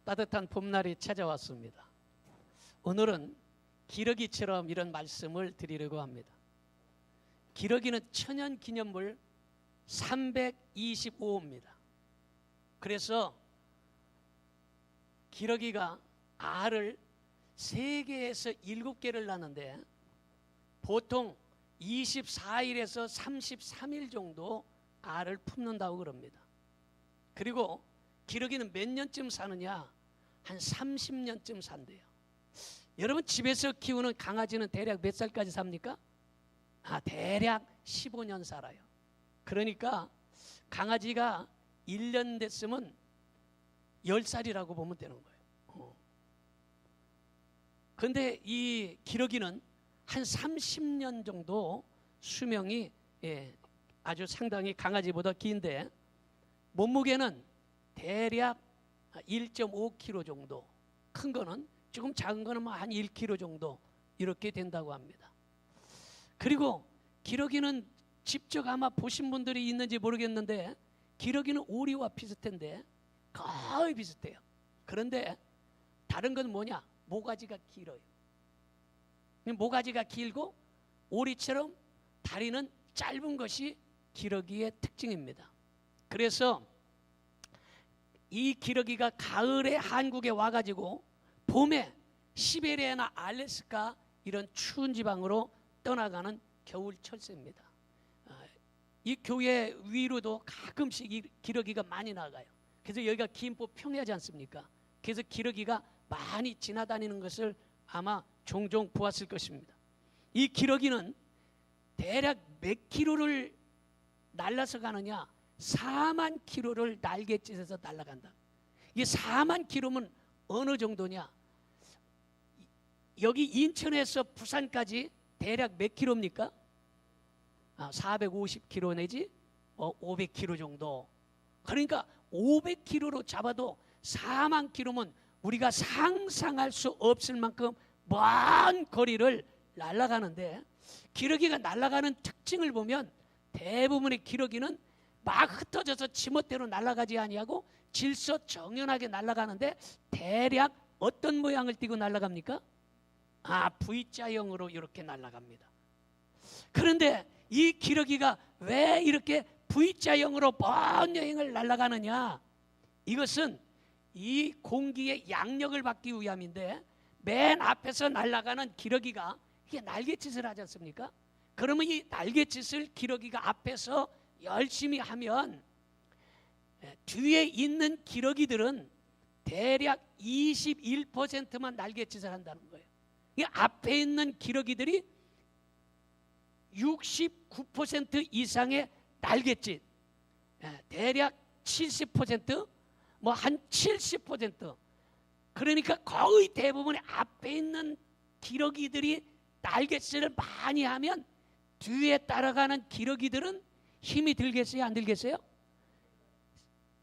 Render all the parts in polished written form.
따뜻한 봄날이 찾아왔습니다. 오늘은 기러기처럼 이런 말씀을 드리려고 합니다. 기러기는 천연기념물 325호입니다. 그래서 기러기가 알을 3개에서 7개를 낳는데 보통 24일에서 33일 정도 알을 품는다고 그럽니다. 그리고 기러기는 몇 년쯤 사느냐? 한 30년쯤 산대요. 여러분 집에서 키우는 강아지는 대략 몇 살까지 삽니까? 대략 15년 살아요. 그러니까 강아지가 1년 됐으면 10살이라고 보면 되는 거예요. 그런데 이 기러기는 한 30년 정도 수명이 아주 상당히 강아지보다 긴데 몸무게는 대략 1.5kg 정도, 큰 거는 조금 작은 거는 한 1kg 정도 이렇게 된다고 합니다. 그리고 기러기는 직접 아마 보신 분들이 있는지 모르겠는데 기러기는 오리와 비슷한데 거의 비슷해요. 그런데 다른 건 뭐냐? 모가지가 길어요. 모가지가 길고 오리처럼 다리는 짧은 것이 기러기의 특징입니다. 그래서 이 기러기가 가을에 한국에 와가지고 봄에 시베리아나 알래스카 이런 추운 지방으로 떠나가는 겨울 철새입니다. 이 교회 위로도 가끔씩 이 기러기가 많이 나가요. 그래서 여기가 김포 평야지 않습니까? 그래서 기러기가 많이 지나다니는 것을 아마 종종 보았을 것입니다. 이 기러기는 대략 몇 킬로를 날라서 가느냐? 4만 킬로를 날갯짓에서 날아간다. 이게 4만 킬로면 어느 정도냐? 여기 인천에서 부산까지 대략 몇 킬로입니까? 450킬로 내지 500킬로 정도. 그러니까 500킬로로 잡아도 4만 킬로면 우리가 상상할 수 없을 만큼 먼 거리를 날아가는데 기러기가 날아가는 특징을 보면 대부분의 기러기는 막 흩어져서 지멋대로 날아가지 아니하고 질서정연하게 날아가는데 대략 어떤 모양을 띠고 날아갑니까? V자형으로 이렇게 날아갑니다. 그런데 이 기러기가 왜 이렇게 V자형으로 먼 여행을 날아가느냐? 이것은 이 공기의 양력을 받기 위함인데 맨 앞에서 날아가는 기러기가 이게 날갯짓을 하지 않습니까? 그러면 이 날갯짓을 기러기가 앞에서 열심히 하면 뒤에 있는 기러기들은 대략 21%만 날갯짓을 한다는 거예요. 이 앞에 있는 기러기들이 69% 이상의 날갯짓, 대략 70%, 뭐 한 70%. 그러니까 거의 대부분의 앞에 있는 기러기들이 날갯짓을 많이 하면 뒤에 따라가는 기러기들은 힘이 들겠어요? 안 들겠어요?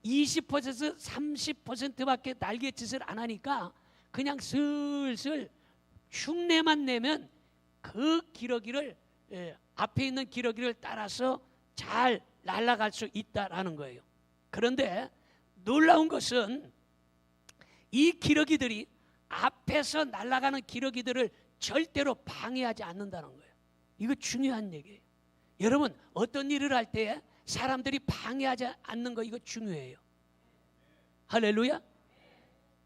20%에서 30%밖에 날갯짓을 안 하니까 그냥 슬슬 흉내만 내면 그 기러기를 앞에 있는 기러기를 따라서 잘 날아갈 수 있다라는 거예요. 그런데 놀라운 것은 이 기러기들이 앞에서 날아가는 기러기들을 절대로 방해하지 않는다는 거예요. 이거 중요한 얘기예요. 여러분 어떤 일을 할 때 사람들이 방해하지 않는 거 이거 중요해요. 할렐루야.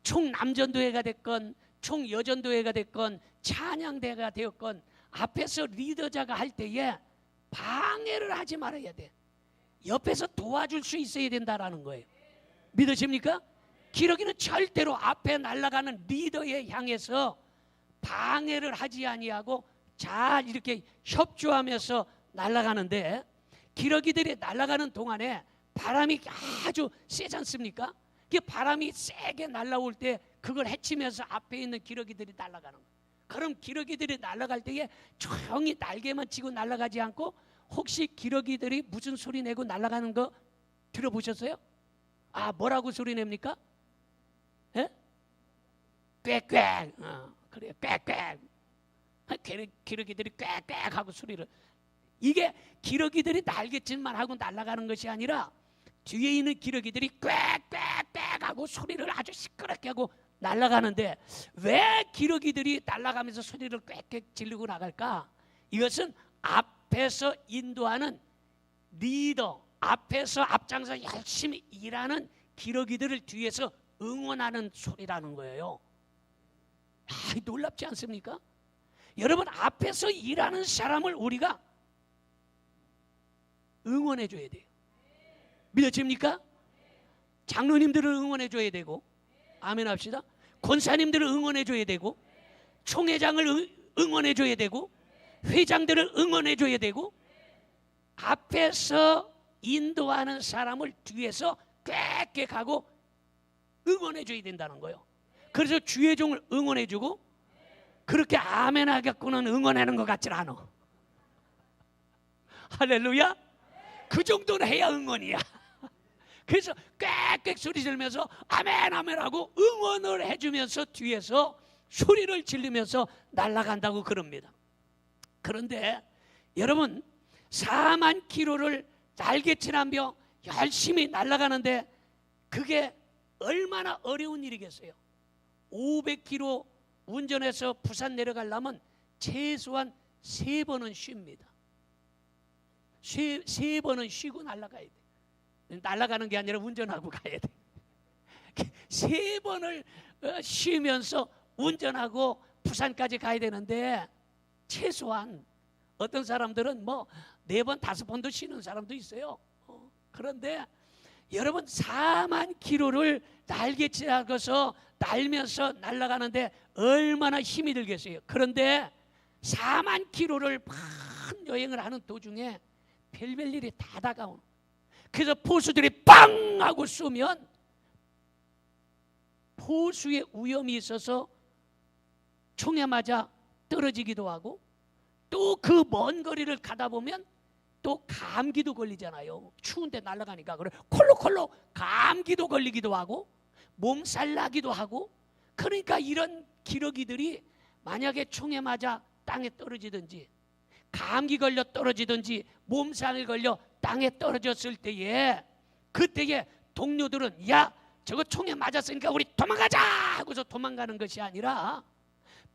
총남전도회가 됐건 총여전도회가 됐건 찬양대회가 되었건 앞에서 리더자가 할 때에 방해를 하지 말아야 돼. 옆에서 도와줄 수 있어야 된다라는 거예요. 믿으십니까? 기러기는 절대로 앞에 날아가는 리더에 향해서 방해를 하지 아니하고 잘 이렇게 협조하면서 날아가는데 기러기들이 날아가는 동안에 바람이 아주 세지 않습니까? 그 바람이 세게 날아올 때 그걸 헤치면서 앞에 있는 기러기들이 날아가는 거예요. 그럼 기러기들이 날아갈 때에 조용히 날개만 치고 날아가지 않고 혹시 기러기들이 무슨 소리 내고 날아가는 거 들어보셨어요? 뭐라고 소리 냅니까? 꽥꽥. 그래요. 꽥꽥. 기러기들이 꽥꽥 하고 소리를. 이게 기러기들이 날갯짓만 하고 날아가는 것이 아니라 뒤에 있는 기러기들이 꽥꽥꽥 하고 하고 소리를 아주 시끄럽게 하고 날아가는데 왜 기러기들이 날아가면서 소리를 꽥꽥 지르고 나갈까? 이것은 앞에서 인도하는 리더, 앞에서 앞장서 열심히 일하는 기러기들을 뒤에서 응원하는 소리라는 거예요. 놀랍지 않습니까? 여러분, 앞에서 일하는 사람을 우리가 응원해 줘야 돼요. 믿어집니까? 장로님들을 응원해 줘야 되고, 아멘 합시다. 권사님들을 응원해 줘야 되고, 총회장을 응원해 줘야 되고, 회장들을 응원해 줘야 되고, 앞에서 인도하는 사람을 뒤에서 꽥꽥하고 응원해 줘야 된다는 거예요. 그래서 주의 종을 응원해 주고, 그렇게 아멘 하겠구는 응원하는 것 같지 않아. 할렐루야. 그 정도는 해야 응원이야. 그래서 꽥꽥 소리 지르면서 아멘 아멘 하고 응원을 해주면서 뒤에서 소리를 지르면서 날아간다고 그럽니다. 그런데 여러분, 4만 킬로를 날개치라며 열심히 날아가는데 그게 얼마나 어려운 일이겠어요. 500km 운전해서 부산 내려가려면 최소한 3번은 쉽니다. 세 번은 쉬고 날아가야 돼. 날아가는 게 아니라 운전하고 가야 돼. 3번을 쉬면서 운전하고 부산까지 가야 되는데, 최소한 어떤 사람들은 뭐 4번, 5번도 쉬는 사람도 있어요. 그런데 여러분, 4만 킬로를 날개치라고서 날면서 날아가는데 얼마나 힘이 들겠어요. 그런데 4만 킬로를 막 여행을 하는 도중에 별별 일이 다 다가오는. 그래서 포수들이 빵 하고 쏘면 포수의 위험이 있어서 총에 맞아 떨어지기도 하고, 또 그 먼 거리를 가다 보면 또 감기도 걸리잖아요. 추운데 날아가니까. 그래 콜록콜록 감기도 걸리기도 하고 몸살 나기도 하고. 그러니까 이런 기러기들이 만약에 총에 맞아 땅에 떨어지든지, 감기 걸려 떨어지든지, 몸살 걸려 땅에 떨어졌을 때에, 그때에 동료들은 야, 저거 총에 맞았으니까 우리 도망가자 하고서 도망가는 것이 아니라,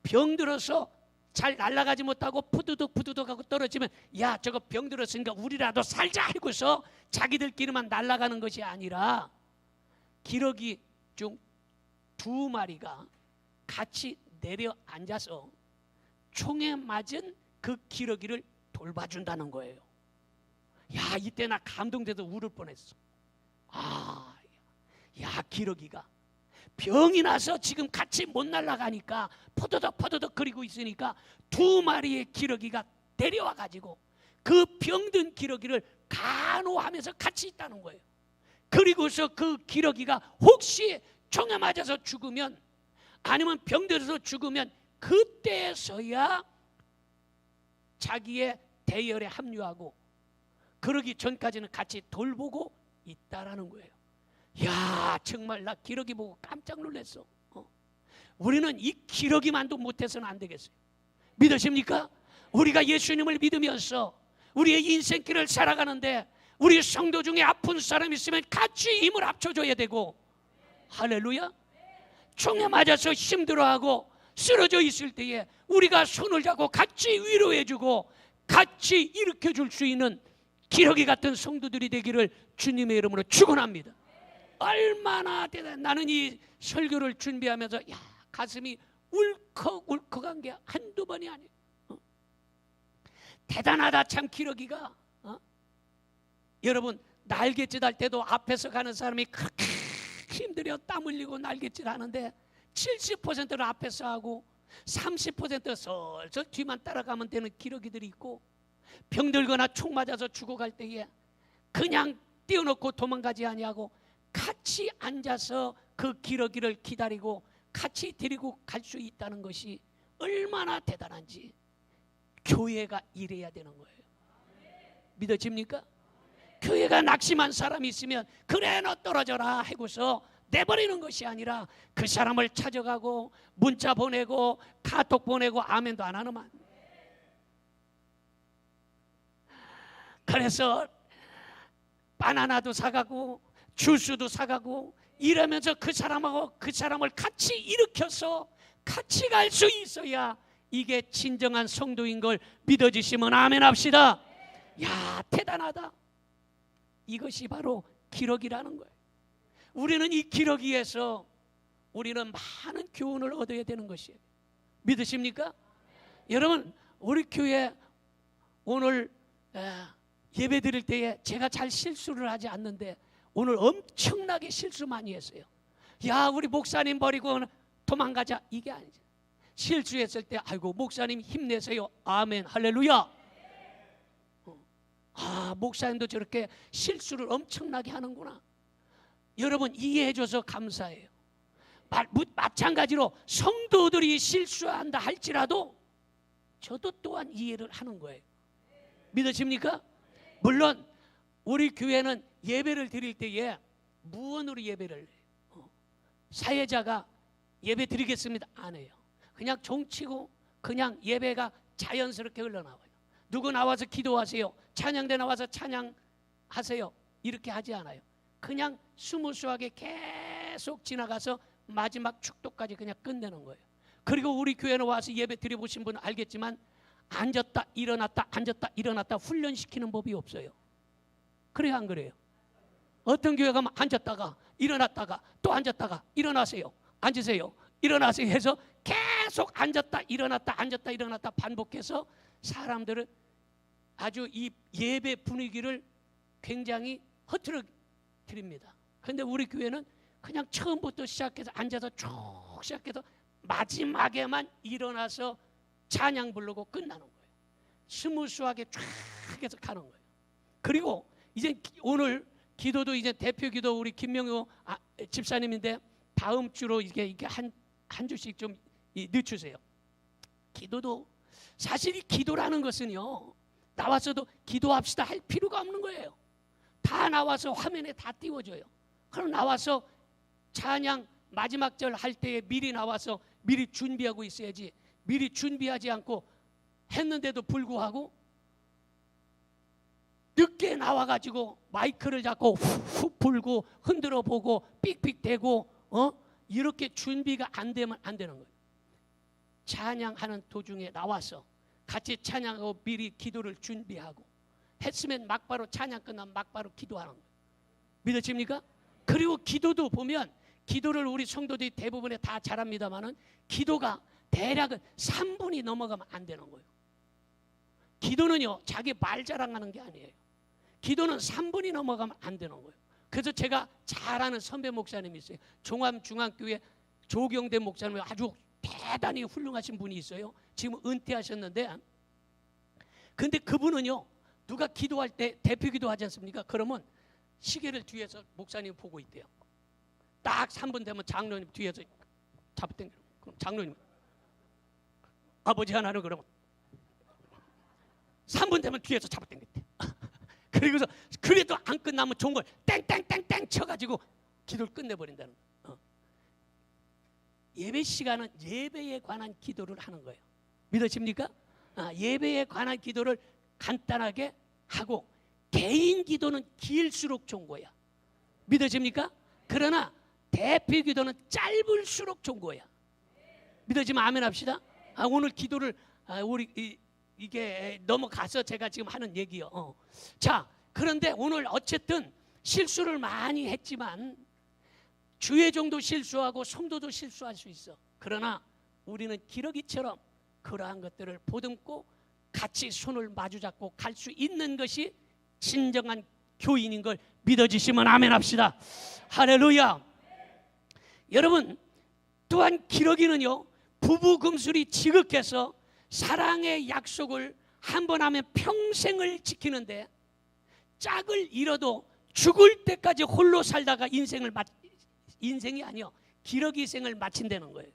병들어서 잘 날아가지 못하고 푸드득 하고 떨어지면 야, 저거 병들었으니까 우리라도 살자 하고서 자기들끼리만 날아가는 것이 아니라, 기러기 중 2마리가 같이 내려앉아서 총에 맞은 그 기러기를 돌봐준다는 거예요. 야, 이때 나 감동돼서 울을 뻔했어. 야, 기러기가 병이 나서 지금 같이 못 날아가니까 퍼더덕 거리고 있으니까 2마리의 기러기가 데려와 가지고 그 병든 기러기를 간호하면서 같이 있다는 거예요. 그리고서 그 기러기가 혹시 총에 맞아서 죽으면, 아니면 병들어서 죽으면, 그때서야 자기의 대열에 합류하고, 그러기 전까지는 같이 돌보고 있다라는 거예요. 야, 정말 나 기러기 보고 깜짝 놀랐어. 우리는 이 기러기만도 못해서는 안 되겠어요. 믿으십니까? 우리가 예수님을 믿으면서 우리의 인생길을 살아가는데 우리 성도 중에 아픈 사람이 있으면 같이 힘을 합쳐줘야 되고, 할렐루야. 총에 맞아서 힘들어하고 쓰러져 있을 때에 우리가 손을 잡고 같이 위로해주고 같이 일으켜줄 수 있는 기러기 같은 성도들이 되기를 주님의 이름으로 축원합니다. 얼마나 나는 이 설교를 준비하면서 가슴이 울컥울컥한 게 한두 번이 아니에요. 대단하다 참 기러기가. 여러분, 날갯짓 할 때도 앞에서 가는 사람이 그렇게 힘들어 땀 흘리고 날갯짓 하는데 70%를 앞에서 하고 30%는 슬슬 뒤만 따라가면 되는 기러기들이 있고, 병들거나 총 맞아서 죽어갈 때에 그냥 띄워놓고 도망가지 아니하고 같이 앉아서 그 기러기를 기다리고 같이 데리고 갈 수 있다는 것이 얼마나 대단한지 교회가 이래야 되는 거예요. 믿어집니까? 교회가 낙심한 사람이 있으면 그래 너 떨어져라 하고서 내버리는 것이 아니라 그 사람을 찾아가고 문자 보내고 카톡 보내고 아멘도 안 하는 만. 그래서 바나나도 사가고 주스도 사가고 이러면서 그 사람하고 그 사람을 같이 일으켜서 같이 갈 수 있어야 이게 진정한 성도인 걸 믿어주시면 아멘 합시다. 야, 대단하다. 이것이 바로 기러기라는 거예요. 우리는 이 기러기에서 우리는 많은 교훈을 얻어야 되는 것이에요. 믿으십니까? 여러분, 우리 교회 오늘 예배 드릴 때에 제가 잘 실수를 하지 않는데 오늘 엄청나게 실수 많이 했어요. 야, 우리 목사님 버리고 도망가자, 이게 아니죠. 실수했을 때 아이고 목사님 힘내세요, 아멘, 할렐루야. 아, 목사님도 저렇게 실수를 엄청나게 하는구나. 여러분, 이해해줘서 감사해요. 마찬가지로 성도들이 실수한다 할지라도 저도 또한 이해를 하는 거예요. 믿으십니까? 물론 우리 교회는 예배를 드릴 때에 무언으로 예배를 해요? 사회자가 예배 드리겠습니다 안 해요. 그냥 종치고 그냥 예배가 자연스럽게 흘러나와요. 누구 나와서 기도하세요, 찬양대 나와서 찬양하세요, 이렇게 하지 않아요. 그냥 스무스하게 계속 지나가서 마지막 축도까지 그냥 끝내는 거예요. 그리고 우리 교회는 와서 예배 드려보신 분은 알겠지만 앉았다 일어났다 앉았다 일어났다 훈련시키는 법이 없어요. 그래요, 안 그래요? 어떤 교회 가면 앉았다가 일어났다가 또 앉았다가 일어나세요, 앉으세요, 일어나세요 해서 계속 앉았다 일어났다 앉았다 일어났다 반복해서 사람들을 아주 이 예배 분위기를 굉장히 흐트러 드립니다. 그런데 우리 교회는 그냥 처음부터 시작해서 앉아서 쭉 시작해서 마지막에만 일어나서 찬양 부르고 끝나는 거예요. 스무스하게 쫙 해서 가는 거예요. 그리고 이제 오늘 기도도 이제 대표 기도 우리 김명호 집사님인데 다음 주로 이게 한 주씩 좀 늦추세요. 기도도 사실 이 기도라는 것은요, 나와서도 기도합시다 할 필요가 없는 거예요. 다 나와서 화면에 다 띄워줘요. 그럼 나와서 찬양 마지막 절 할 때에 미리 나와서 미리 준비하고 있어야지, 미리 준비하지 않고 했는데도 불구하고 늦게 나와가지고 마이크를 잡고 훅훅 불고 흔들어 보고 삑삑대고 이렇게 준비가 안 되면 안 되는 거예요. 찬양하는 도중에 나와서 같이 찬양하고 미리 기도를 준비하고 했으면 막바로 찬양 끝나면 막바로 기도하는 거예요. 믿으십니까? 그리고 기도도 보면 기도를 우리 성도들이 대부분에 다 잘합니다만은 기도가 대략은 3분이 넘어가면 안 되는 거예요. 기도는요, 자기 말 자랑하는 게 아니에요. 기도는 3분이 넘어가면 안 되는 거예요. 그래서 제가 잘 아는 선배 목사님이 있어요. 종암중앙교회 조경대 목사님, 아주 대단히 훌륭하신 분이 있어요. 지금 은퇴하셨는데, 근데 그분은요, 누가 기도할 때 대표 기도하지 않습니까? 그러면 시계를 뒤에서 목사님 보고 있대요. 딱 3분 되면 장로님 뒤에서 잡아당기는 거예요. 그럼 장로님, 아버지 하나는 그러면 3분 되면 뒤에서 잡아당겼대. 그리고서 그래도 안 끝나면 좋은 걸 땡땡땡땡 쳐가지고 기도를 끝내버린다는 거예요. 예배 시간은 예배에 관한 기도를 하는 거예요. 믿으십니까? 예배에 관한 기도를 간단하게 하고 개인 기도는 길수록 좋은 거야. 믿어집니까? 그러나 대표 기도는 짧을수록 좋은 거야. 믿어지면 아멘 합시다. 오늘 기도를 우리 이게 넘어가서 제가 지금 하는 얘기요. 자, 그런데 오늘 어쨌든 실수를 많이 했지만 주의 종도 실수하고 성도도 실수할 수 있어. 그러나 우리는 기러기처럼 그러한 것들을 보듬고 같이 손을 마주잡고 갈 수 있는 것이 진정한 교인인 걸 믿어주시면 아멘 합시다. 할렐루야. 여러분, 또한 기러기는요, 부부 금술이 지극해서 사랑의 약속을 한 번 하면 평생을 지키는데 짝을 잃어도 죽을 때까지 홀로 살다가 인생이 아니요, 기러기 생을 마친다는 거예요.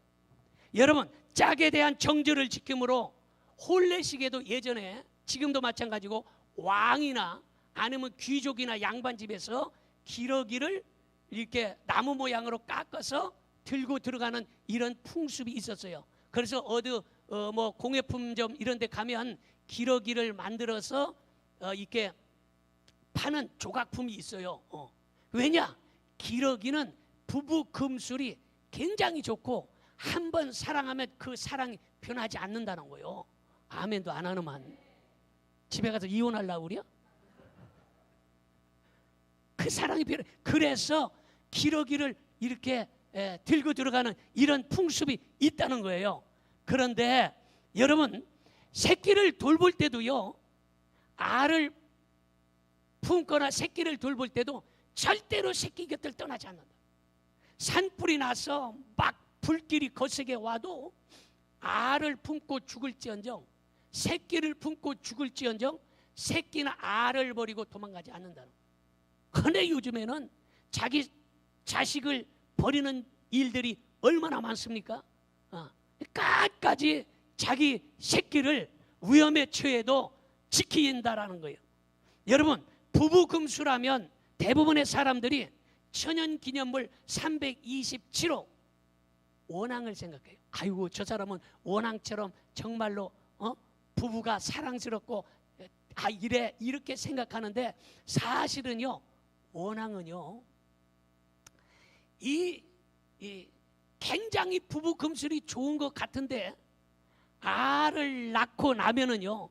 여러분, 짝에 대한 정절을 지킴으로 혼례식에도 예전에 지금도 마찬가지고 왕이나 아니면 귀족이나 양반집에서 기러기를 이렇게 나무 모양으로 깎아서 들고 들어가는 이런 풍습이 있었어요. 그래서 뭐 공예품점 이런 데 가면 기러기를 만들어서 이렇게 파는 조각품이 있어요. 왜냐? 기러기는 부부 금술이 굉장히 좋고 한 번 사랑하면 그 사랑이 변하지 않는다는 거예요. 아멘도 안 하는만 집에 가서 이혼하려고 그래요? 그 사랑이 변해. 그래서 기러기를 이렇게 들고 들어가는 이런 풍습이 있다는 거예요. 그런데 여러분, 새끼를 돌볼 때도요, 알을 품거나 새끼를 돌볼 때도 절대로 새끼 곁을 떠나지 않는다. 산불이 나서 막 불길이 거세게 와도 알을 품고 죽을지언정, 새끼를 품고 죽을지언정 새끼는 알을 버리고 도망가지 않는다는 거예요. 그런데 요즘에는 자기 자식을 버리는 일들이 얼마나 많습니까? 끝까지 자기 새끼를 위험에 처해도 지킨다라는 거예요. 여러분, 부부 금수라면 대부분의 사람들이 천연기념물 327호 원앙을 생각해요. 아이고, 저 사람은 원앙처럼 정말로 부부가 사랑스럽고 이래 이렇게 생각하는데, 사실은요, 원앙은요, 이 굉장히 부부 금술이 좋은 것 같은데 알을 낳고 나면은요,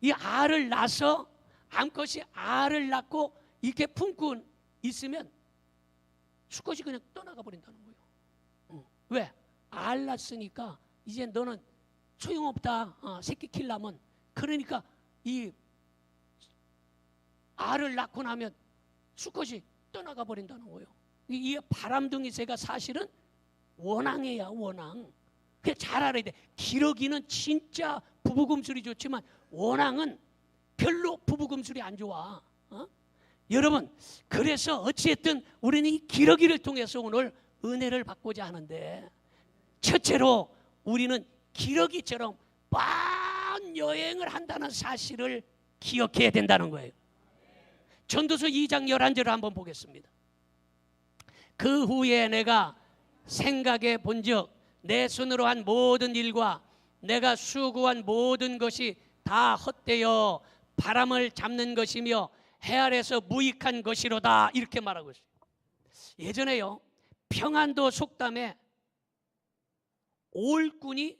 이 알을 낳아서 암컷이 알을 낳고 이렇게 품고 있으면 수컷이 그냥 떠나가 버린다는 거예요. 왜? 알 낳았으니까 이제 너는 소용없다. 새끼 키려면. 그러니까 이 알을 낳고 나면 수컷이 떠나가 버린다는 거예요. 이 바람둥이 새가 사실은 원앙이야, 원앙. 그래, 잘 알아야 돼. 기러기는 진짜 부부금술이 좋지만 원앙은 별로 부부금술이 안 좋아. 여러분, 그래서 어찌됐든 우리는 이 기러기를 통해서 오늘 은혜를 받고자 하는데, 첫째로 우리는 기러기처럼 뻔 여행을 한다는 사실을 기억해야 된다는 거예요. 전도서 2장 11절을 한번 보겠습니다. 그 후에 내가 생각해 본즉 내 손으로 한 모든 일과 내가 수고한 모든 것이 다 헛되어 바람을 잡는 것이며 해 아래서 무익한 것이로다, 이렇게 말하고 있어요. 예전에요, 평안도 속담에 올꾼이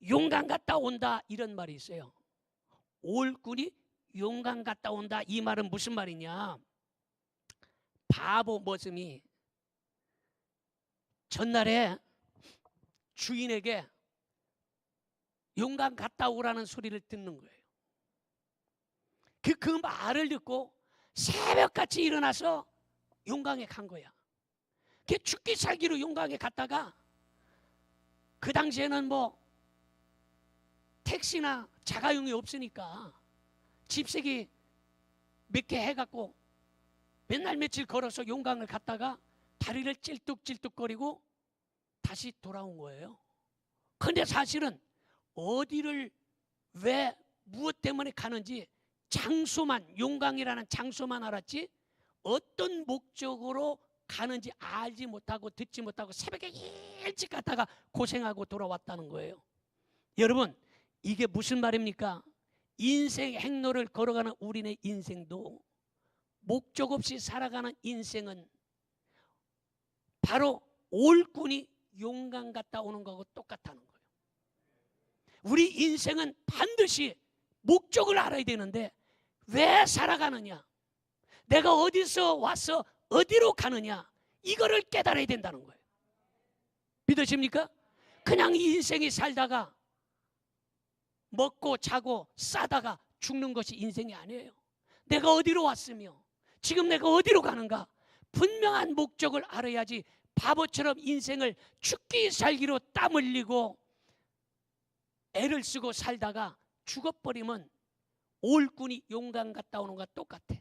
용강 갔다 온다, 이런 말이 있어요. 올꾼이 용강 갔다 온다, 이 말은 무슨 말이냐? 바보 머슴이 전날에 주인에게 용강 갔다 오라는 소리를 듣는 거예요. 그 말을 듣고 새벽같이 일어나서 용강에 간 거야. 그 죽기 살기로 용강에 갔다가, 그 당시에는 뭐 택시나 자가용이 없으니까 집세기 몇 개 해갖고 맨날 며칠 걸어서 용강을 갔다가 다리를 찔뚝찔뚝거리고 다시 돌아온 거예요. 그런데 사실은 어디를 왜 무엇 때문에 가는지 장소만, 용강이라는 장소만 알았지 어떤 목적으로 가는지 알지 못하고 듣지 못하고 새벽에 일찍 갔다가 고생하고 돌아왔다는 거예요. 여러분, 이게 무슨 말입니까? 인생 행로를 걸어가는 우리네 인생도, 목적 없이 살아가는 인생은 바로 올꾼이 용강 갔다 오는 거하고 똑같다는 거예요. 우리 인생은 반드시 목적을 알아야 되는데 왜 살아가느냐, 내가 어디서 와서 어디로 가느냐, 이거를 깨달아야 된다는 거예요. 믿으십니까? 그냥 인생이 살다가 먹고 자고 싸다가 죽는 것이 인생이 아니에요. 내가 어디로 왔으며 지금 내가 어디로 가는가, 분명한 목적을 알아야지 바보처럼 인생을 죽기 살기로 땀 흘리고 애를 쓰고 살다가 죽어버리면 올꾼이 용강 갔다 오는 것과 똑같아.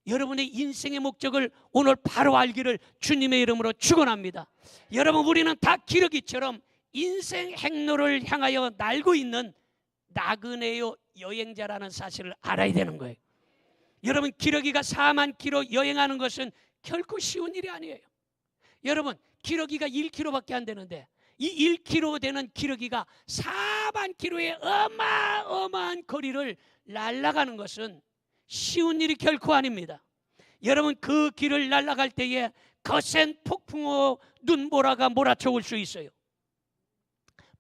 여러분의 인생의 목적을 오늘 바로 알기를 주님의 이름으로 축원합니다. 여러분, 우리는 다 기러기처럼 인생 행로를 향하여 날고 있는 나그네요 여행자라는 사실을 알아야 되는 거예요. 여러분, 기러기가 4만 킬로 여행하는 것은 결코 쉬운 일이 아니에요. 여러분, 기러기가 1km밖에 안 되는데 이 1km 되는 기러기가 4만 킬로의 어마어마한 거리를 날아가는 것은 쉬운 일이 결코 아닙니다. 여러분 그 길을 날아갈 때에 거센 폭풍우 눈보라가 몰아쳐올 수 있어요.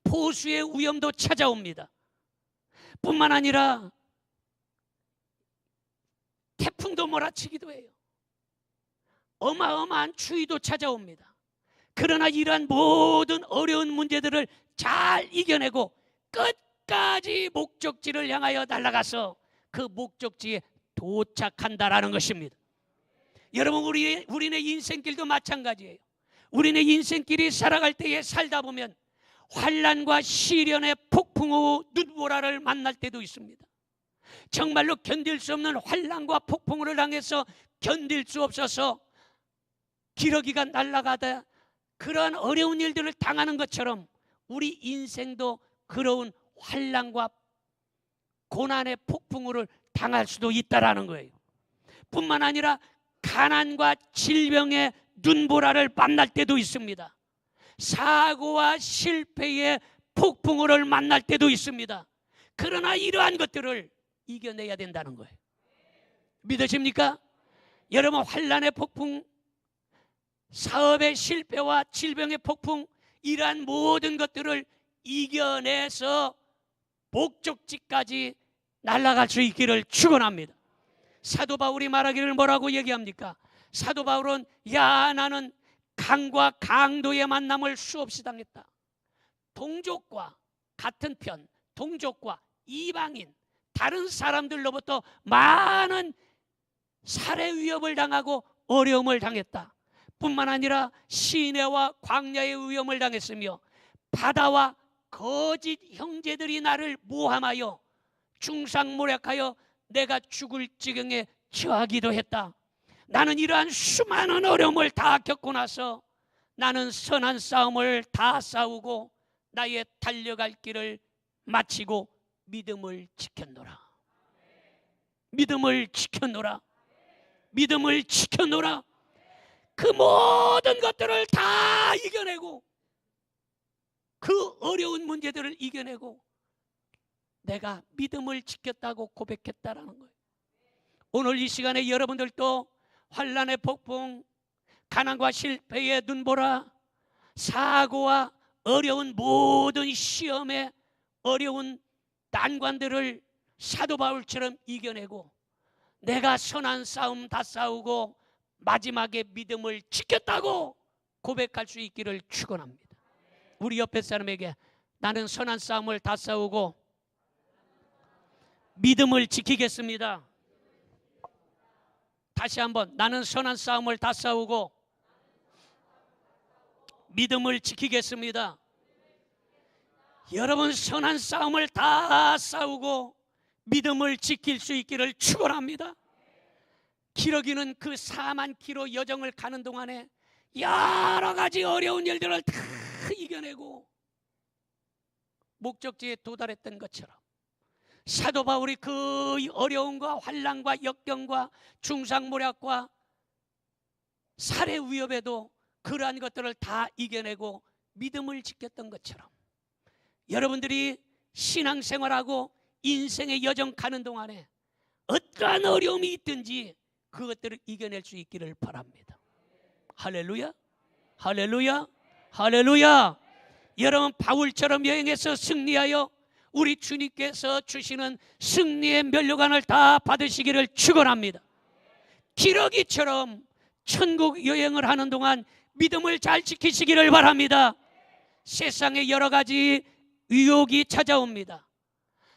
포수의 위험도 찾아옵니다. 뿐만 아니라 태풍도 몰아치기도 해요. 어마어마한 추위도 찾아옵니다. 그러나 이러한 모든 어려운 문제들을 잘 이겨내고 끝까지 목적지를 향하여 날아가서 그 목적지에 도착한다라는 것입니다. 여러분, 우리네 인생길도 마찬가지예요. 우리네 인생길이 살아갈 때에 살다 보면 환난과 시련의 폭풍우 눈보라를 만날 때도 있습니다. 정말로 견딜 수 없는 환난과 폭풍우를 당해서 견딜 수 없어서 기러기가 날아가다 그러한 어려운 일들을 당하는 것처럼 우리 인생도 그러한 환난과 고난의 폭풍우를 당할 수도 있다라는 거예요. 뿐만 아니라 가난과 질병의 눈보라를 만날 때도 있습니다. 사고와 실패의 폭풍우를 만날 때도 있습니다. 그러나 이러한 것들을 이겨내야 된다는 거예요. 믿으십니까? 여러분, 환난의 폭풍, 사업의 실패와 질병의 폭풍, 이러한 모든 것들을 이겨내서 목적지까지 날아갈 수 있기를 축원합니다. 사도 바울이 말하기를 뭐라고 얘기합니까? 사도 바울은 나는 강과 강도의 만남을 수없이 당했다. 동족과 같은 편, 동족과 이방인, 다른 사람들로부터 많은 살해 위협을 당하고 어려움을 당했다. 뿐만 아니라 시내와 광야의 위험을 당했으며 바다와 거짓 형제들이 나를 모함하여 중상모략하여 내가 죽을 지경에 처하기도 했다. 나는 이러한 수많은 어려움을 다 겪고 나서 나는 선한 싸움을 다 싸우고 나의 달려갈 길을 마치고 믿음을 지켰노라. 믿음을 지켰노라. 믿음을 지켰노라. 그 모든 것들을 다 이겨내고 그 어려운 문제들을 이겨내고 내가 믿음을 지켰다고 고백했다라는 거예요. 오늘 이 시간에 여러분들도 환난의 폭풍, 가난과 실패의 눈보라, 사고와 어려운 모든 시험의 어려운 난관들을 사도 바울처럼 이겨내고 내가 선한 싸움 다 싸우고 마지막에 믿음을 지켰다고 고백할 수 있기를 축원합니다. 우리 옆에 사람에게 나는 선한 싸움을 다 싸우고 믿음을 지키겠습니다. 다시 한번, 나는 선한 싸움을 다 싸우고 믿음을 지키겠습니다. 여러분, 선한 싸움을 다 싸우고 믿음을 지킬 수 있기를 축원합니다. 기러기는 그 4만 킬로 여정을 가는 동안에 여러 가지 어려운 일들을 다 이겨내고 목적지에 도달했던 것처럼 사도 바울이 그 어려움과 환난과 역경과 중상모략과 살해 위협에도 그러한 것들을 다 이겨내고 믿음을 지켰던 것처럼 여러분들이 신앙생활하고 인생의 여정 가는 동안에 어떠한 어려움이 있든지 그것들을 이겨낼 수 있기를 바랍니다. 할렐루야, 할렐루야, 할렐루야. 여러분, 바울처럼 여행해서 승리하여 우리 주님께서 주시는 승리의 면류관을 다 받으시기를 축원합니다. 기러기처럼 천국 여행을 하는 동안 믿음을 잘 지키시기를 바랍니다. 세상에 여러 가지 유혹이 찾아옵니다.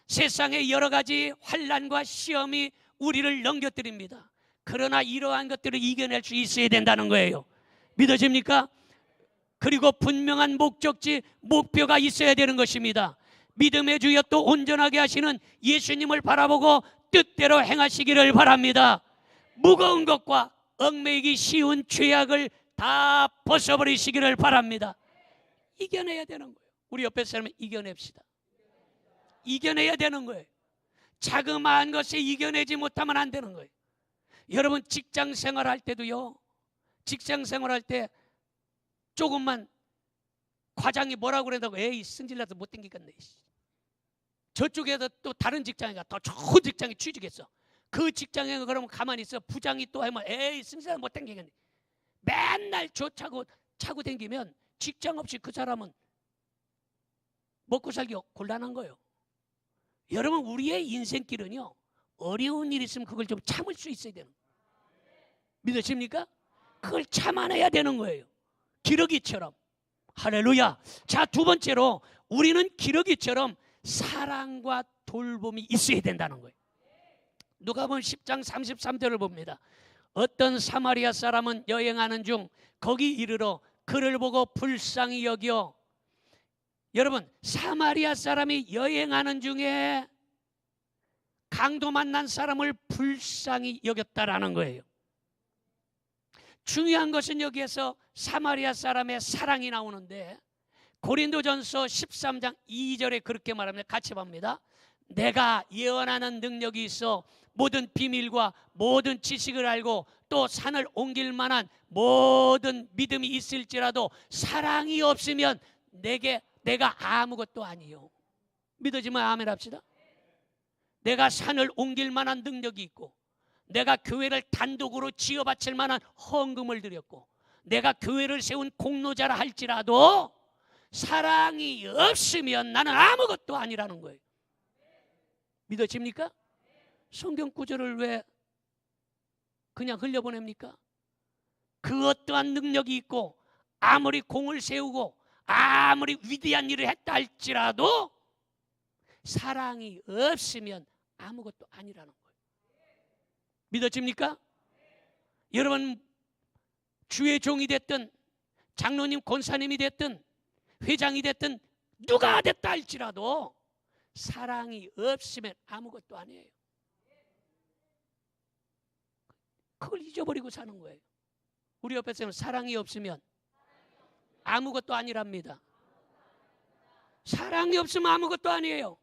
세상에 여러 가지 환난과 시험이 우리를 넘겨뜨립니다. 그러나 이러한 것들을 이겨낼 수 있어야 된다는 거예요. 믿어집니까? 그리고 분명한 목적지, 목표가 있어야 되는 것입니다. 믿음의 주여 또 온전하게 하시는 예수님을 바라보고 뜻대로 행하시기를 바랍니다. 무거운 것과 얽매이기 쉬운 죄악을 다 벗어버리시기를 바랍니다. 이겨내야 되는 거예요. 우리 옆에 사람은 이겨냅시다. 이겨내야 되는 거예요. 자그마한 것에 이겨내지 못하면 안 되는 거예요. 여러분, 직장 생활할 때도요, 직장 생활할 때 조금만 과장이 뭐라고 그런다고 에이 승질나서 못 댕기겠네. 저쪽에서 또 다른 직장에 가 더 좋은 직장에 취직했어. 그 직장에 그러면 가만히 있어. 부장이 또 하면 에이 승진을 못 당기겠네. 맨날 차고 다니면 직장 없이 그 사람은 먹고 살기 곤란한 거예요. 여러분, 우리의 인생길은요, 어려운 일 있으면 그걸 좀 참을 수 있어야 되는 거예요. 믿으십니까? 그걸 참아내야 되는 거예요. 기러기처럼. 할렐루야. 자, 두 번째로 우리는 기러기처럼 사랑과 돌봄이 있어야 된다는 거예요. 누가복음 10장 33절을 봅니다. 어떤 사마리아 사람은 여행하는 중 거기 이르러 그를 보고 불쌍히 여겨. 여러분, 사마리아 사람이 여행하는 중에 강도 만난 사람을 불쌍히 여겼다라는 거예요. 중요한 것은 여기에서 사마리아 사람의 사랑이 나오는데, 고린도전서 13장 2절에 그렇게 말합니다. 같이 봅니다. 내가 예언하는 능력이 있어 모든 비밀과 모든 지식을 알고 또 산을 옮길 만한 모든 믿음이 있을지라도 사랑이 없으면 내가 아무것도 아니요. 믿어지면 아멘 합시다. 내가 산을 옮길 만한 능력이 있고, 내가 교회를 단독으로 지어바칠 만한 헌금을 드렸고, 내가 교회를 세운 공로자라 할지라도 사랑이 없으면 나는 아무것도 아니라는 거예요. 믿어집니까? 성경 구절을 왜 그냥 흘려보냅니까? 그 어떠한 능력이 있고 아무리 공을 세우고 아무리 위대한 일을 했다 할지라도 사랑이 없으면 아무것도 아니라는 거예요. 믿어집니까? 여러분, 주의 종이 됐든 장로님 권사님이 됐든 회장이 됐든 누가 됐다 할지라도 사랑이 없으면 아무것도 아니에요. 그걸 잊어버리고 사는 거예요. 우리 옆에서는 사랑이 없으면 아무것도 아니랍니다. 사랑이 없으면 아무것도 아니에요.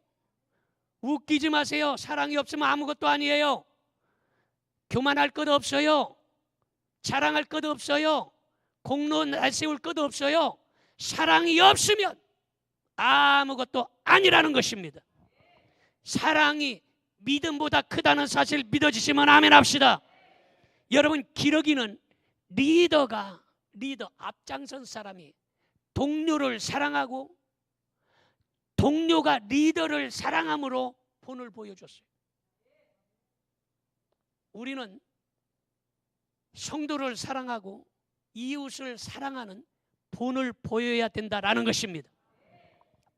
웃기지 마세요. 사랑이 없으면 아무것도 아니에요. 교만할 것 없어요. 자랑할 것 없어요. 공로 내세울 것 없어요. 사랑이 없으면 아무것도 아니라는 것입니다. 사랑이 믿음보다 크다는 사실 믿어지시면 아멘 합시다. 여러분, 기러기는 리더 앞장선 사람이 동료를 사랑하고 동료가 리더를 사랑함으로 본을 보여줬어요. 우리는 성도를 사랑하고 이웃을 사랑하는 본을 보여야 된다라는 것입니다.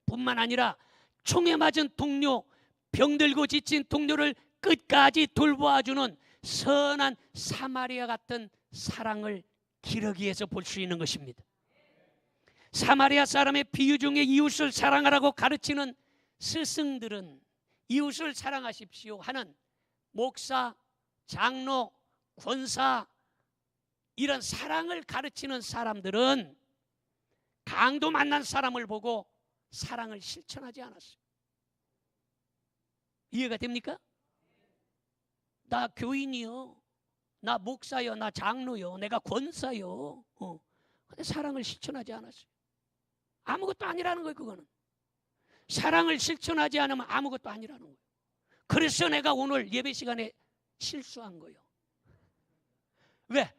뿐만 아니라 총에 맞은 동료, 병들고 지친 동료를 끝까지 돌보아주는 선한 사마리아 같은 사랑을 기러기에서 볼 수 있는 것입니다. 사마리아 사람의 비유 중에 이웃을 사랑하라고 가르치는 스승들은 이웃을 사랑하십시오 하는 목사, 장로, 권사, 이런 사랑을 가르치는 사람들은 강도 만난 사람을 보고 사랑을 실천하지 않았어요. 이해가 됩니까? 나 교인이요, 나 목사요, 나 장로요, 내가 권사요. 근데 사랑을 실천하지 않았어요. 아무것도 아니라는 거예요. 그거는 사랑을 실천하지 않으면 아무것도 아니라는 거예요. 그래서 내가 오늘 예배 시간에 실수한 거예요. 왜?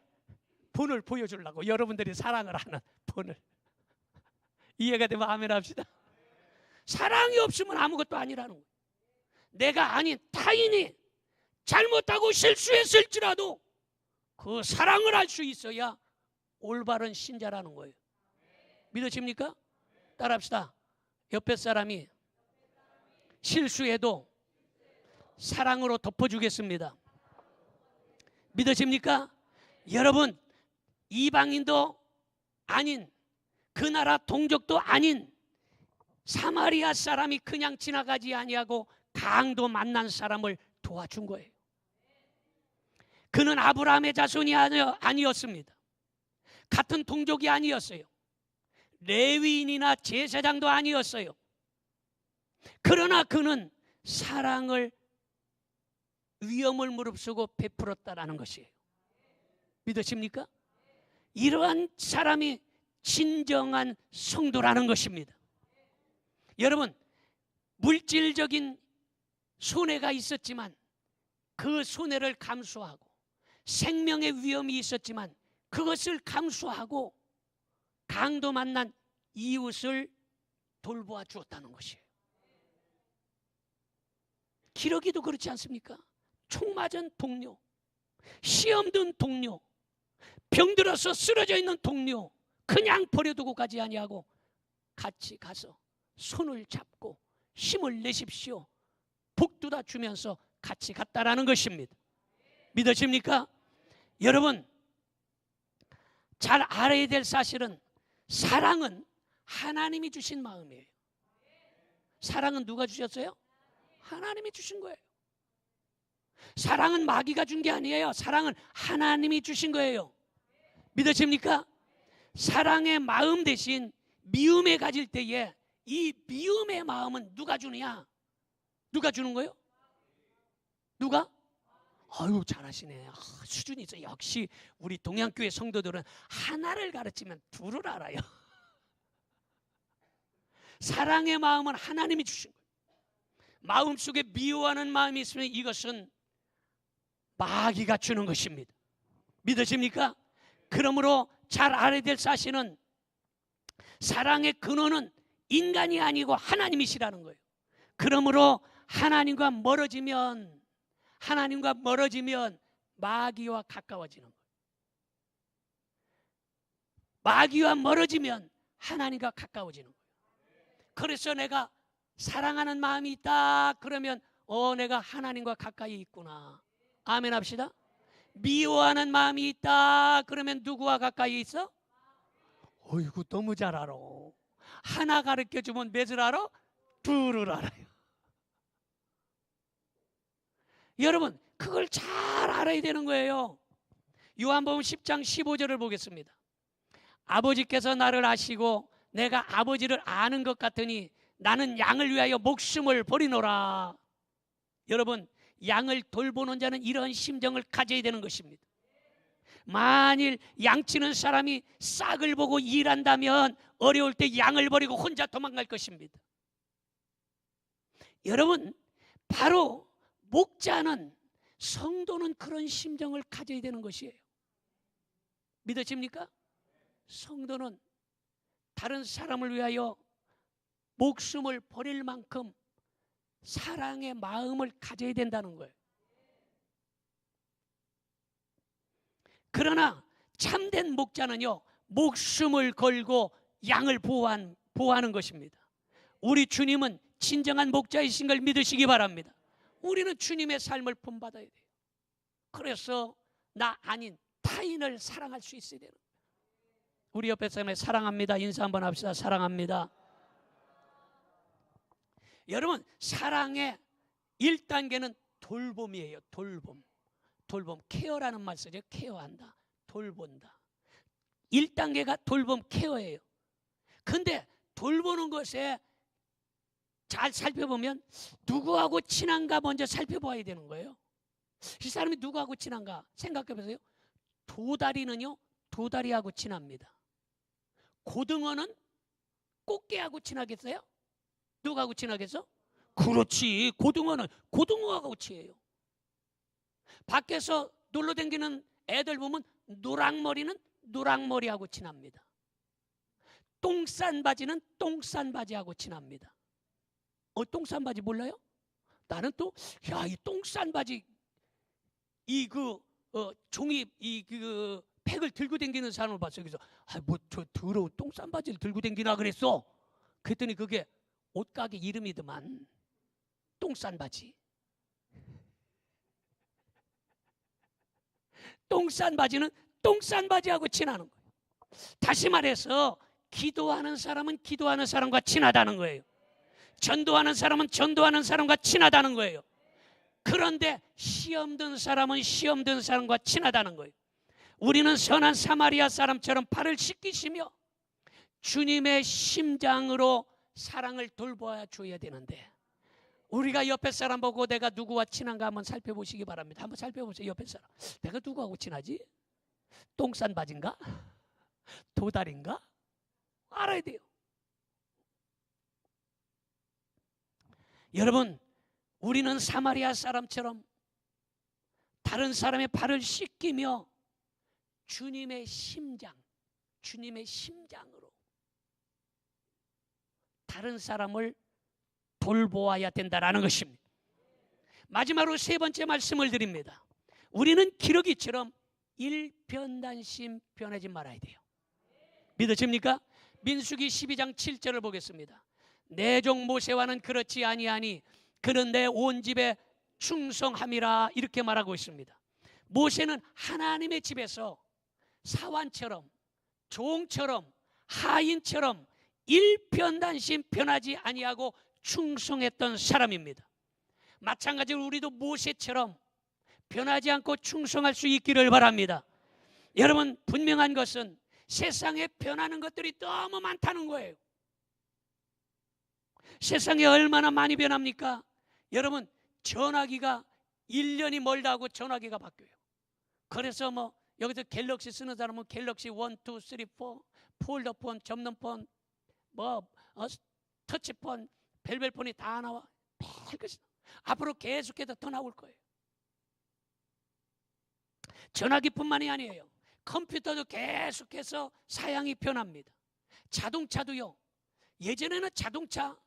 본을 보여주려고. 여러분들이 사랑을 하는 본을. 이해가 되면 아멘 합시다. 사랑이 없으면 아무것도 아니라는 거예요. 내가 아닌 타인이 잘못하고 실수했을지라도 그 사랑을 할 수 있어야 올바른 신자라는 거예요. 믿어집니까? 따라합시다. 옆에 사람이 실수해도 사랑으로 덮어주겠습니다. 믿어집니까? 여러분, 이방인도 아닌 그 나라 동족도 아닌 사마리아 사람이 그냥 지나가지 아니하고 강도 만난 사람을 도와준 거예요. 그는 아브라함의 자손이 아니었습니다. 같은 동족이 아니었어요. 레위인이나 제사장도 아니었어요. 그러나 그는 사랑을 위험을 무릅쓰고 베풀었다라는 것이에요. 믿으십니까? 이러한 사람이 진정한 성도라는 것입니다. 여러분, 물질적인 손해가 있었지만 그 손해를 감수하고 생명의 위험이 있었지만 그것을 감수하고 강도 만난 이웃을 돌보아 주었다는 것이에요. 기러기도 그렇지 않습니까? 총 맞은 동료, 시험 든 동료, 병들어서 쓰러져 있는 동료 그냥 버려두고 가지 아니하고 같이 가서 손을 잡고 힘을 내십시오, 북돋아 주면서 같이 갔다라는 것입니다. 믿으십니까? 여러분, 잘 알아야 될 사실은 사랑은 하나님이 주신 마음이에요. 사랑은 누가 주셨어요? 하나님이 주신 거예요. 사랑은 마귀가 준 게 아니에요. 사랑은 하나님이 주신 거예요. 믿으십니까? 사랑의 마음 대신 미움에 가질 때에 이 미움의 마음은 누가 주느냐? 누가 주는 거예요? 누가? 아유, 잘하시네. 수준이 있어. 역시 우리 동양교회 성도들은 하나를 가르치면 둘을 알아요. 사랑의 마음은 하나님이 주신 거예요. 마음속에 미워하는 마음이 있으면 이것은 마귀가 주는 것입니다. 믿으십니까? 그러므로 잘 알아야 될 사실은 사랑의 근원은 인간이 아니고 하나님이시라는 거예요. 그러므로 하나님과 멀어지면 마귀와 가까워지는 거예요. 마귀와 멀어지면 하나님과 가까워지는 거예요. 그래서 내가 사랑하는 마음이 있다 그러면 내가 하나님과 가까이 있구나. 아멘 합시다. 미워하는 마음이 있다 그러면 누구와 가까이 있어? 어이구, 너무 잘 알아. 하나 가르쳐주면 몇을 알아? 둘을 알아요. 여러분, 그걸 잘 알아야 되는 거예요. 요한복음 10장 15절을 보겠습니다. 아버지께서 나를 아시고 내가 아버지를 아는 것 같으니 나는 양을 위하여 목숨을 버리노라. 여러분, 양을 돌보는 자는 이런 심정을 가져야 되는 것입니다. 만일 양치는 사람이 싹을 보고 일한다면 어려울 때 양을 버리고 혼자 도망갈 것입니다. 여러분, 바로 목자는, 성도는 그런 심정을 가져야 되는 것이에요. 믿으십니까? 성도는 다른 사람을 위하여 목숨을 버릴 만큼 사랑의 마음을 가져야 된다는 거예요. 그러나 참된 목자는요, 목숨을 걸고 양을 보호하는 것입니다. 우리 주님은 진정한 목자이신 걸 믿으시기 바랍니다. 우리는 주님의 삶을 본받아야 돼요. 그래서 나 아닌 타인을 사랑할 수 있어야 돼요. 우리 옆에 사람에 사랑합니다 인사 한번 합시다. 사랑합니다. 여러분, 사랑의 1단계는 돌봄이에요. 돌봄. 케어라는 말 쓰죠. 케어한다, 돌본다. 1단계가 돌봄, 케어예요. 근데 돌보는 것에 잘 살펴보면 누구하고 친한가 먼저 살펴봐야 되는 거예요. 이 사람이 누구하고 친한가 생각해 보세요. 도다리는요, 도다리하고 친합니다. 고등어는 꽃게하고 친하겠어요? 누구하고 친하겠어? 그렇지, 고등어는 고등어하고 친해요. 밖에서 놀러 다니는 애들 보면 노랑머리는 노랑머리하고 친합니다. 똥싼 바지는 똥싼 바지하고 친합니다. 똥싼 바지 몰라요? 나는 또 이 똥싼 바지 종이 팩을 들고 다니는 사람을 봤어요. 그래서 저 더러운 똥싼 바지를 들고 다니나 그랬어. 그랬더니 그게 옷가게 이름이더만. 똥싼 바지. 똥싼 바지는 똥싼 바지하고 친하는 거예요. 다시 말해서 기도하는 사람은 기도하는 사람과 친하다는 거예요. 전도하는 사람은 전도하는 사람과 친하다는 거예요. 그런데 시험 든 사람은 시험 든 사람과 친하다는 거예요. 우리는 선한 사마리아 사람처럼 발을 씻기시며 주님의 심장으로 사랑을 돌보아 줘야 되는데, 우리가 옆에 사람 보고 내가 누구와 친한가 한번 살펴보시기 바랍니다. 한번 살펴보세요. 옆에 사람, 내가 누구하고 친하지? 똥싼 바지인가? 도다리인가? 알아야 돼요. 여러분, 우리는 사마리아 사람처럼 다른 사람의 발을 씻기며 주님의 심장, 주님의 심장으로 다른 사람을 돌보아야 된다라는 것입니다. 마지막으로 세 번째 말씀을 드립니다. 우리는 기러기처럼 일편단심 변하지 말아야 돼요. 믿어집니까? 민수기 12장 7절을 보겠습니다. 내 종 모세와는 그렇지 아니하니 그는 내 온 집에 충성함이라, 이렇게 말하고 있습니다. 모세는 하나님의 집에서 사환처럼, 종처럼, 하인처럼 일편단심 변하지 아니하고 충성했던 사람입니다. 마찬가지로 우리도 모세처럼 변하지 않고 충성할 수 있기를 바랍니다. 여러분, 분명한 것은 세상에 변하는 것들이 너무 많다는 거예요. 세상에 얼마나 많이 변합니까? 여러분, 전화기가 1년이 멀다 하고 전화기가 바뀌어요. 그래서 뭐 여기서 갤럭시 쓰는 사람은 갤럭시 1, 2, 3, 4, 폴더폰, 접는폰, 터치폰, 벨벨폰이 다 나와. 앞으로 계속해서 더 나올 거예요. 전화기뿐만이 아니에요. 컴퓨터도 계속해서 사양이 변합니다. 자동차도요. 예전에는 자동차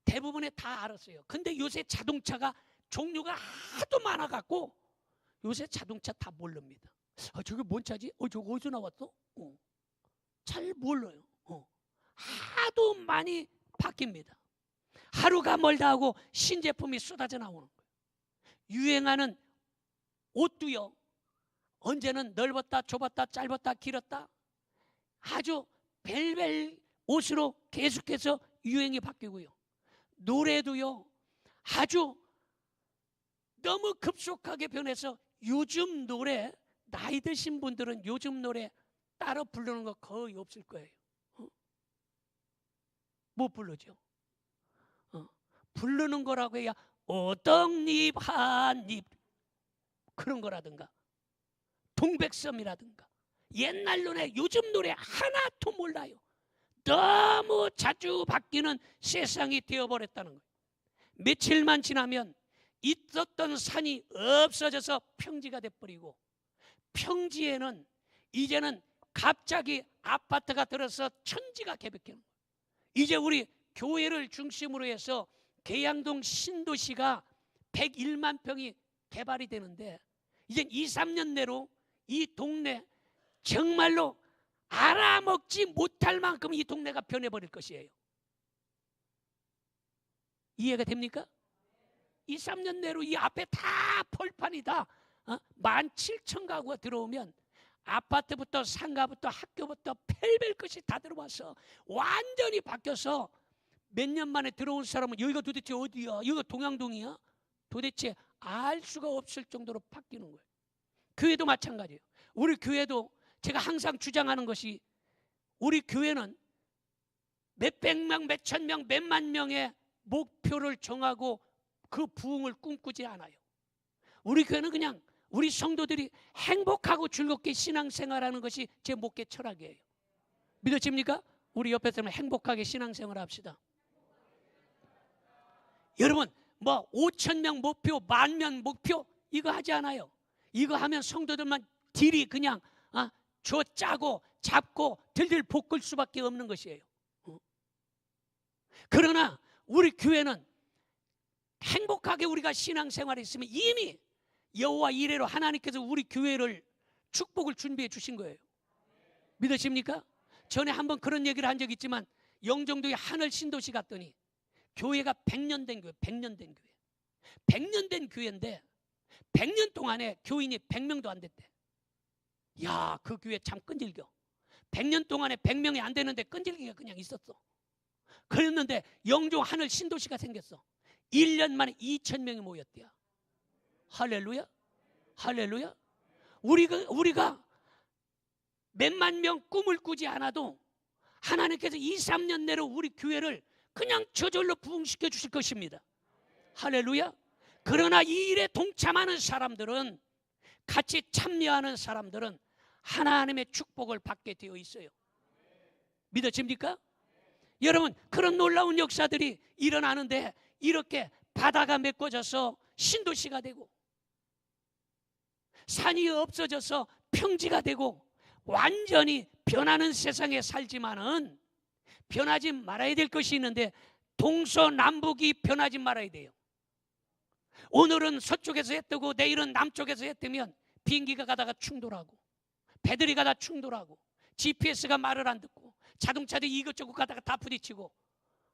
대부분에 다 알았어요. 근데 요새 자동차가 종류가 하도 많아갖고 요새 자동차 다 모릅니다. 저게 뭔 차지? 저거 어디서 나왔어? 잘 몰라요. 하도 많이 바뀝니다. 하루가 멀다 하고 신제품이 쏟아져 나오는 거예요. 유행하는 옷도요, 언제는 넓었다 좁았다 짧았다 길었다 아주 벨벨 옷으로 계속해서 유행이 바뀌고요. 노래도요 아주 너무 급속하게 변해서 요즘 노래, 나이 드신 분들은 요즘 노래 따라 부르는 거 거의 없을 거예요. 못 부르죠. 부르는 거라고 해야 오떡잎 한잎 그런 거라든가 동백섬이라든가 옛날 노래, 요즘 노래 하나도 몰라요. 너무 자주 바뀌는 세상이 되어버렸다는 거예요. 며칠만 지나면 있었던 산이 없어져서 평지가 돼버리고, 평지에는 이제는 갑자기 아파트가 들어서 천지가 개벽해요. 이제 우리 교회를 중심으로 해서 계양동 신도시가 101만 평이 개발이 되는데, 이제 2, 3년 내로 이 동네 정말로 알아먹지 못할 만큼 이 동네가 변해버릴 것이에요. 이해가 됩니까? 2, 3년 내로 이 앞에 다 폴판이다. 17,000가구가 들어오면 아파트부터 상가부터 학교부터 펠벨 것이 다 들어와서 완전히 바뀌어서 몇 년 만에 들어온 사람은 여기가 도대체 어디야? 여기가 동양동이야? 도대체 알 수가 없을 정도로 바뀌는 거예요. 교회도 마찬가지예요. 우리 교회도 제가 항상 주장하는 것이, 우리 교회는 몇백 명, 몇천 명, 몇만 명의 목표를 정하고 그 부흥을 꿈꾸지 않아요. 우리 교회는 그냥 우리 성도들이 행복하고 즐겁게 신앙생활하는 것이 제 목회 철학이에요. 믿어집니까? 우리 옆에서는 행복하게 신앙생활 합시다. 여러분, 뭐 5,000명 목표, 10,000명 목표 이거 하지 않아요. 이거 하면 성도들만 딜이 그냥 줘 짜고 잡고 들들 볶을 수밖에 없는 것이에요. 그러나 우리 교회는 행복하게 우리가 신앙생활에 있으면 이미 여호와 이레로 하나님께서 우리 교회를 축복을 준비해 주신 거예요. 믿으십니까? 전에 한번 그런 얘기를 한 적이 있지만, 영종도의 하늘 신도시 갔더니 교회가 100년 된 교회, 100년 된 교회, 100년 된 교회인데 100년 동안에 교인이 100명도 안 됐대. 야, 그 교회 참 끈질겨. 100년 동안에 100명이 안 되는데 끈질기가 그냥 있었어. 그랬는데 영종 하늘 신도시가 생겼어. 1년 만에 2,000명이 모였대요. 할렐루야, 할렐루야. 우리가 몇만 명 꿈을 꾸지 않아도 하나님께서 2, 3년 내로 우리 교회를 그냥 저절로 부흥시켜 주실 것입니다. 할렐루야. 그러나 이 일에 동참하는 사람들은, 같이 참여하는 사람들은 하나님의 축복을 받게 되어 있어요. 믿어집니까? 여러분, 그런 놀라운 역사들이 일어나는데 이렇게 바다가 메꿔져서 신도시가 되고, 산이 없어져서 평지가 되고 완전히 변하는 세상에 살지만은 변하지 말아야 될 것이 있는데 동서남북이 변하지 말아야 돼요. 오늘은 서쪽에서 해 뜨고 내일은 남쪽에서 해 뜨면 비행기가 가다가 충돌하고 배들이 가다 충돌하고 GPS가 말을 안 듣고 자동차들이 이것저것 가다가 다 부딪히고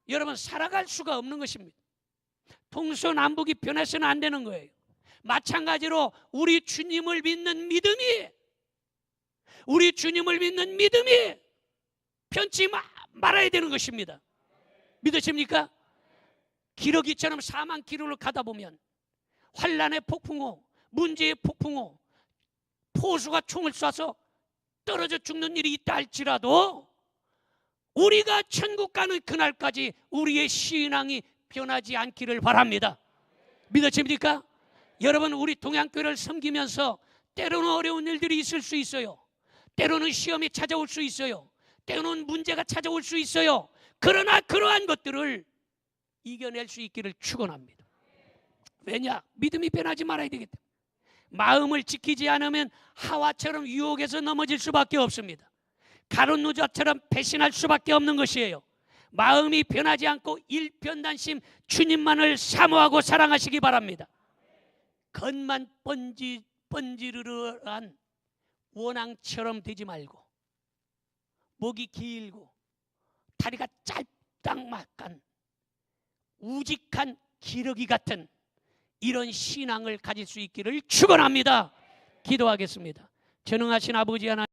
여러분 살아갈 수가 없는 것입니다. 동서남북이 변해서는 안 되는 거예요. 마찬가지로 우리 주님을 믿는 믿음이 변치 말아야 되는 것입니다. 믿으십니까? 기러기처럼 4만 킬로를 가다 보면 환란의 폭풍우, 문제의 폭풍우, 포수가 총을 쏴서 떨어져 죽는 일이 있다 할지라도 우리가 천국 가는 그날까지 우리의 신앙이 변하지 않기를 바랍니다. 믿으십니까? 여러분, 우리 동양교회를 섬기면서 때로는 어려운 일들이 있을 수 있어요. 때로는 시험이 찾아올 수 있어요. 때로는 문제가 찾아올 수 있어요. 그러나 그러한 것들을 이겨낼 수 있기를 축원합니다. 왜냐? 믿음이 변하지 말아야 되기 때문에. 마음을 지키지 않으면 하와처럼 유혹에서 넘어질 수밖에 없습니다. 가룟 유다처럼 배신할 수밖에 없는 것이에요. 마음이 변하지 않고 일편단심 주님만을 사모하고 사랑하시기 바랍니다. 겉만 번지르르한 원앙처럼 되지 말고 목이 길고 다리가 짧딱막한 우직한 기러기 같은 이런 신앙을 가질 수 있기를 축원합니다. 기도하겠습니다. 전능하신 아버지 하나님,